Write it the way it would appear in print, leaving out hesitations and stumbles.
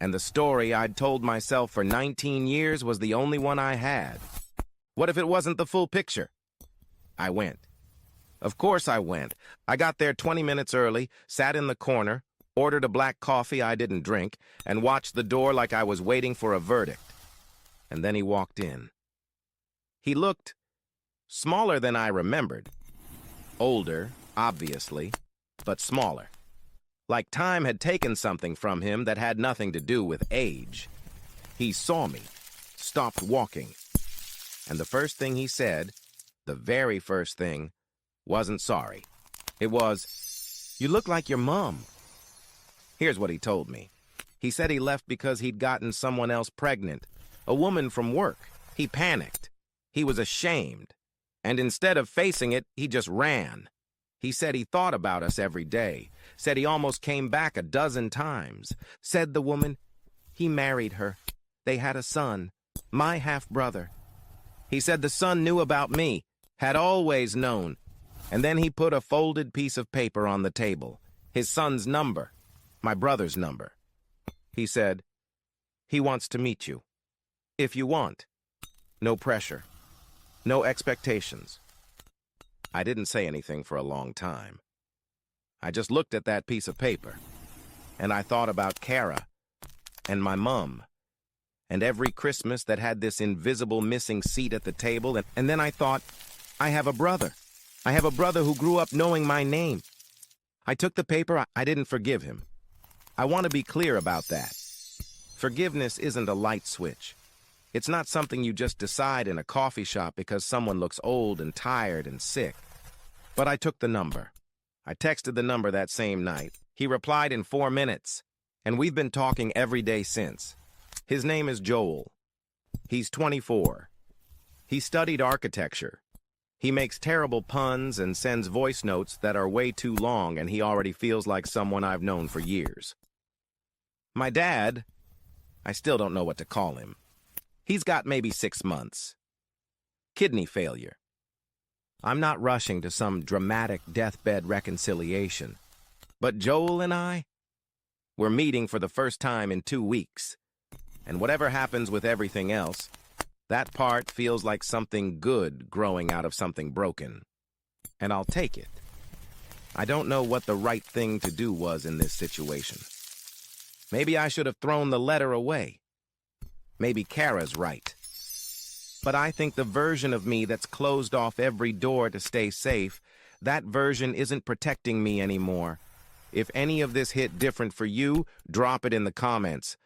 And the story I'd told myself for 19 years was the only one I had. What if it wasn't the full picture? I went. Of course I went. I got there 20 minutes early, sat in the corner, ordered a black coffee I didn't drink, and watched the door like I was waiting for a verdict. And then he walked in. He looked smaller than I remembered. Older, obviously, but smaller. Like time had taken something from him that had nothing to do with age. He saw me, stopped walking, and the first thing he said, the very first thing, wasn't sorry. It was, "You look like your mom." Here's what he told me. He said he left because he'd gotten someone else pregnant, a woman from work. He panicked. He was ashamed. And instead of facing it, he just ran. He said he thought about us every day, said he almost came back a dozen times, said the woman, he married her. They had a son, my half-brother. He said the son knew about me, had always known, and then he put a folded piece of paper on the table, his son's number, my brother's number. He said, he wants to meet you. If you want. No pressure. No expectations. I didn't say anything for a long time. I just looked at that piece of paper, and I thought about Kara, and my mom, and every Christmas that had this invisible missing seat at the table, and then I thought, I have a brother. I have a brother who grew up knowing my name. I took the paper, I didn't forgive him. I want to be clear about that. Forgiveness isn't a light switch. It's not something you just decide in a coffee shop because someone looks old and tired and sick. But I took the number. I texted the number that same night. He replied in 4 minutes, and we've been talking every day since. His name is Joel. He's 24. He studied architecture. He makes terrible puns and sends voice notes that are way too long, and he already feels like someone I've known for years. My dad, I still don't know what to call him. He's got maybe 6 months. Kidney failure. I'm not rushing to some dramatic deathbed reconciliation. But Joel and I, we're meeting for the first time in 2 weeks. And whatever happens with everything else, that part feels like something good growing out of something broken. And I'll take it. I don't know what the right thing to do was in this situation. Maybe I should have thrown the letter away. Maybe Kara's right. But I think the version of me that's closed off every door to stay safe, that version isn't protecting me anymore. If any of this hit different for you, drop it in the comments.